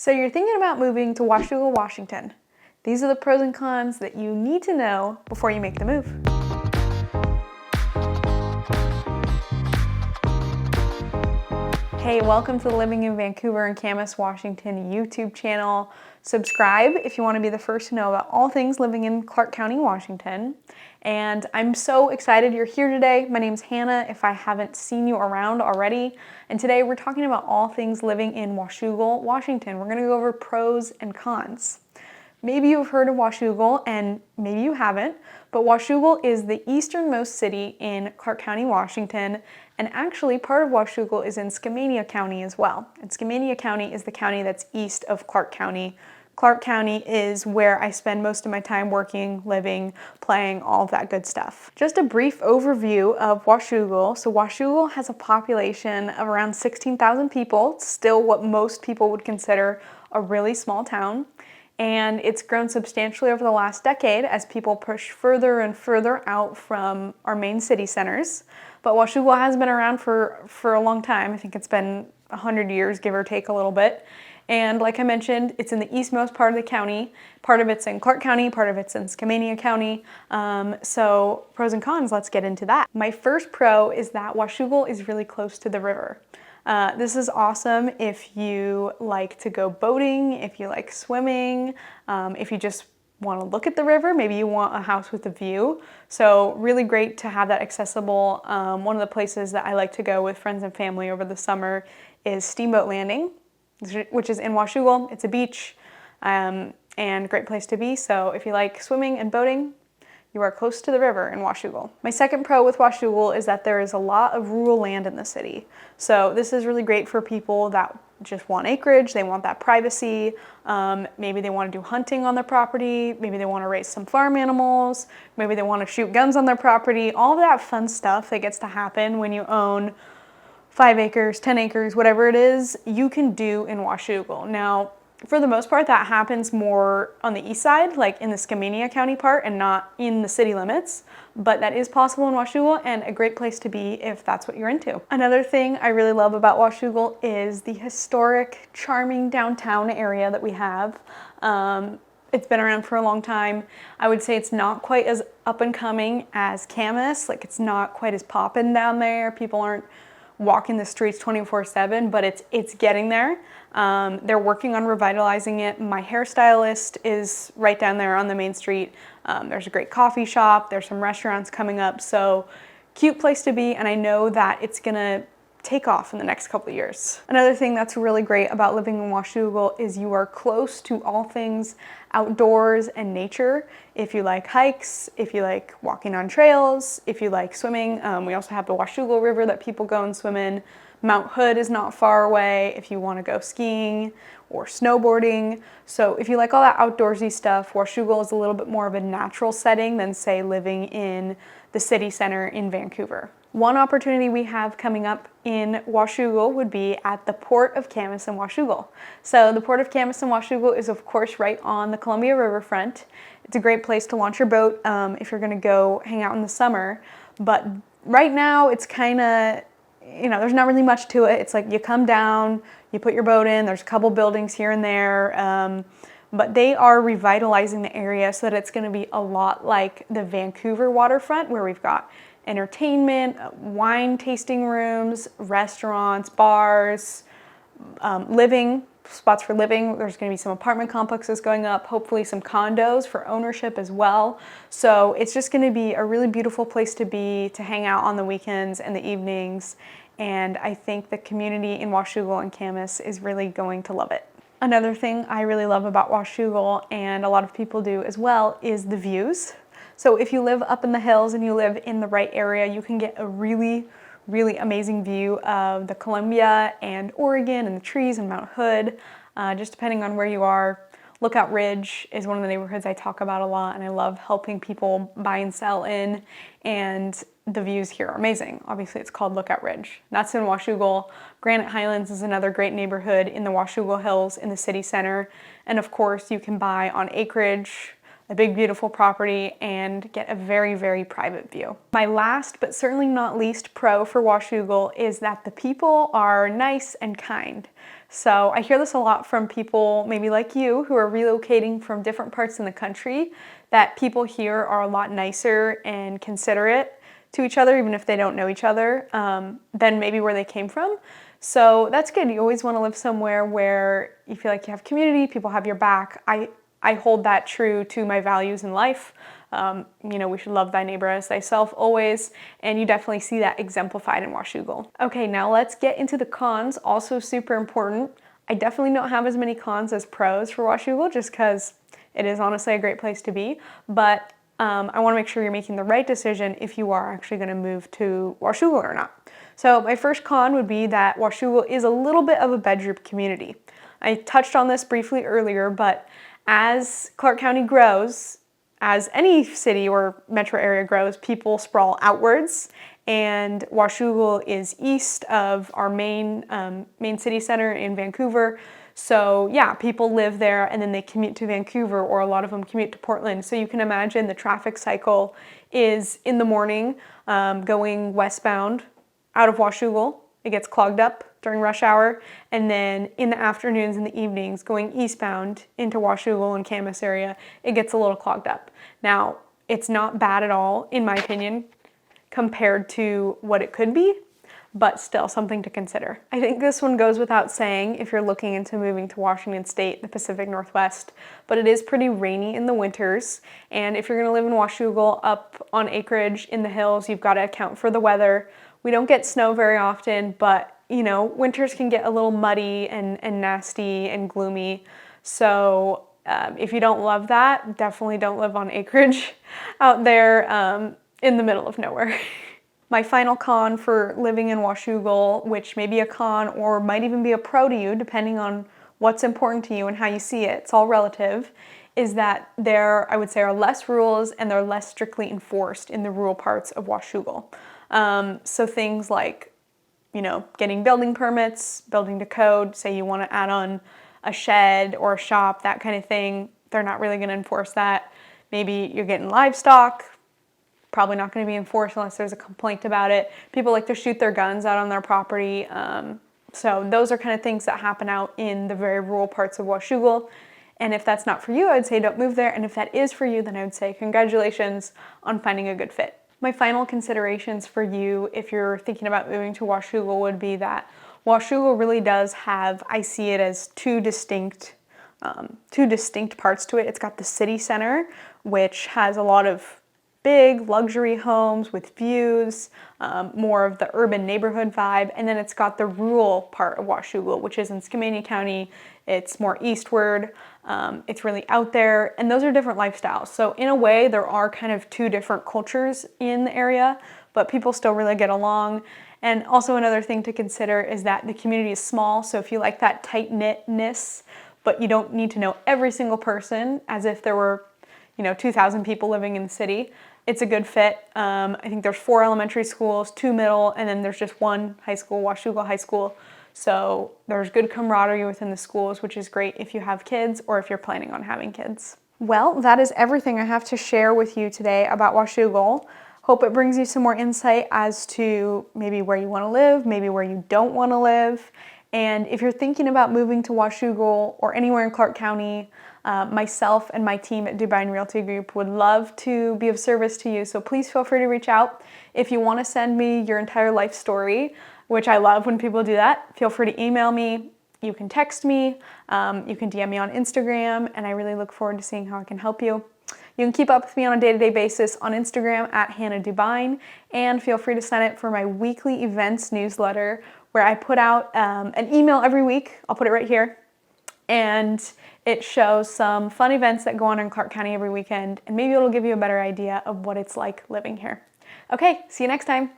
So you're thinking about moving to Washougal, Washington. These are the pros and cons that you need to know before you make the move. Hey, welcome to the Living in Vancouver and Camas, Washington YouTube channel. Subscribe if you want to be the first to know about all things living in Clark County, Washington. And I'm so excited you're here today. My name's Hannah, if I haven't seen you around already. And today we're talking about all things living in Washougal, Washington. We're gonna go over pros and cons. Maybe you've heard of Washougal and maybe you haven't, but Washougal is the easternmost city in Clark County, Washington, and actually part of Washougal is in 𝐂𝐤𝐢 County as well. And 𝐂𝐤𝐢 County is the county that's east of Clark County. Clark County is where I spend most of my time working, living, playing, all of that good stuff. Just a brief overview of Washougal. So Washougal has a population of around 16,000 people, still what most people would consider a really small town. And it's grown substantially over the last decade as people push further and further out from our main city centers. But Washougal has been around for a long time. I think it's been 100 years, give or take a little bit. And like I mentioned, it's in the eastmost part of the county. Part of it's in Clark County, part of it's in 𝐂𝐤𝐢 County. So pros and cons, let's get into that. My first pro is that Washougal is really close to the river. This is awesome if you like to go boating, if you like swimming, if you just want to look at the river, maybe you want a house with a view. So really great to have that accessible. One of the places that I like to go with friends and family over the summer is Steamboat Landing, which is in Washougal. It's a beach and a great place to be. So if you like swimming and boating, you are close to the river in Washougal. My second pro with Washougal is that there is a lot of rural land in the city. So this is really great for people that just want acreage, they want that privacy, maybe they want to do hunting on their property, maybe they want to raise some farm animals, maybe they want to shoot guns on their property, all of that fun stuff that gets to happen when you own 5 acres, 10 acres, whatever it is, you can do in Washougal. Now, for the most part, that happens more on the east side, like in the 𝐂𝐤𝐢 County part and not in the city limits, but that is possible in Washougal and a great place to be if that's what you're into. Another thing I really love about Washougal is the historic, charming downtown area that we have. It's been around for a long time. I would say it's not quite as up and coming as Camas, like it's not quite as poppin' down there. People aren't walking the streets 24/7, but it's getting there. They're working on revitalizing it. My hairstylist is right down there on the main street. There's a great coffee shop. There's some restaurants coming up. So cute place to be. And I know that it's gonna take off in the next couple of years. Another thing that's really great about living in Washougal is you are close to all things outdoors and nature. If you like hikes, if you like walking on trails, if you like swimming, we also have the Washougal River that people go and swim in. Mount Hood is not far away if you want to go skiing or snowboarding. So if you like all that outdoorsy stuff, Washougal is a little bit more of a natural setting than say living in the city center in Vancouver. One opportunity we have coming up in Washougal would be at the Port of Camas in Washougal. So the Port of Camas in Washougal is of course right on the Columbia riverfront. It's a great place to launch your boat if you're gonna go hang out in the summer. But right now it's kind of, you know, there's not really much to it. It's like you come down, you put your boat in, there's a couple buildings here and there. But they are revitalizing the area so that it's gonna be a lot like the Vancouver waterfront where we've got entertainment, wine tasting rooms, restaurants, bars, living, spots for living. There's going to be some apartment complexes going up, hopefully some condos for ownership as well. So it's just going to be a really beautiful place to be, to hang out on the weekends and the evenings. And I think the community in Washougal and Camas is really going to love it. Another thing I really love about Washougal, and a lot of people do as well, is the views. So if you live up in the hills and you live in the right area, you can get a really, really amazing view of the Columbia and Oregon and the trees and Mount Hood, just depending on where you are. Lookout Ridge is one of the neighborhoods I talk about a lot, and I love helping people buy and sell in, and the views here are amazing. Obviously it's called Lookout Ridge. That's in Washougal. Granite Highlands is another great neighborhood in the Washougal Hills in the city center. And of course you can buy on acreage, a big beautiful property, and get a very, very private view. My last but certainly not least pro for Washougal is that the people are nice and kind. So I hear this a lot from people maybe like you who are relocating from different parts in the country, that people here are a lot nicer and considerate to each other, even if they don't know each other, than maybe where they came from. So that's good. You always want to live somewhere where you feel like you have community, people have your back. I hold that true to my values in life. You know, we should love thy neighbor as thyself always, and you definitely see that exemplified in Washougal. Okay, now let's get into the cons, also super important. I definitely don't have as many cons as pros for Washougal, just because it is honestly a great place to be, but I want to make sure you're making the right decision if you are actually going to move to Washougal or not. So my first con would be that Washougal is a little bit of a bedroom community. I touched on this briefly earlier, but as Clark County grows, as any city or metro area grows, people sprawl outwards, and Washougal is east of our main city center in Vancouver. So yeah, people live there and then they commute to Vancouver, or a lot of them commute to Portland. So you can imagine the traffic cycle is in the morning going westbound out of Washougal. It gets clogged up during rush hour, and then in the afternoons and the evenings going eastbound into Washougal and Camas area, it gets a little clogged up. Now, it's not bad at all, in my opinion, compared to what it could be, but still something to consider. I think this one goes without saying if you're looking into moving to Washington State, the Pacific Northwest, but it is pretty rainy in the winters, and if you're gonna live in Washougal up on acreage in the hills, you've got to account for the weather. We don't get snow very often, but you know, winters can get a little muddy and nasty and gloomy. So if you don't love that, definitely don't live on acreage out there in the middle of nowhere. My final con for living in Washougal, which may be a con or might even be a pro to you, depending on what's important to you and how you see it, it's all relative, is that there, I would say, are less rules and they're less strictly enforced in the rural parts of Washougal. So things like, you know, getting building permits, building to code, say you want to add on a shed or a shop, that kind of thing, they're not really going to enforce that. Maybe you're getting livestock, probably not going to be enforced unless there's a complaint about it. People like to shoot their guns out on their property. So those are kind of things that happen out in the very rural parts of Washougal. And if that's not for you, I would say don't move there. And if that is for you, then I would say congratulations on finding a good fit. My final considerations for you if you're thinking about moving to Washougal would be that Washougal really does have, I see it as two distinct parts to it. It's got the city center, which has a lot of big luxury homes with views, more of the urban neighborhood vibe, and then it's got the rural part of Washougal, which is in 𝐶𝐬 County. It's more eastward, it's really out there, and those are different lifestyles. So in a way, there are kind of two different cultures in the area, but people still really get along. And also another thing to consider is that the community is small, so if you like that tight-knitness, but you don't need to know every single person as if there were, you know, 2,000 people living in the city, it's a good fit. I think there's 4 elementary schools, 2 middle, and then there's just 1 high school, Washougal High School. So there's good camaraderie within the schools, which is great if you have kids or if you're planning on having kids. Well, that is everything I have to share with you today about Washougal. Hope it brings you some more insight as to maybe where you want to live, maybe where you don't want to live. And if you're thinking about moving to Washougal or anywhere in Clark County, myself and my team at Dubyne Realty Group would love to be of service to you. So please feel free to reach out. If you want to send me your entire life story, which I love when people do that, feel free to email me. You can text me, you can DM me on Instagram, and I really look forward to seeing how I can help you. You can keep up with me on a day-to-day basis on Instagram at Hannah Dubyne, and feel free to sign up for my weekly events newsletter where I put out an email every week. I'll put it right here. And it shows some fun events that go on in Clark County every weekend, and maybe it'll give you a better idea of what it's like living here. Okay, see you next time.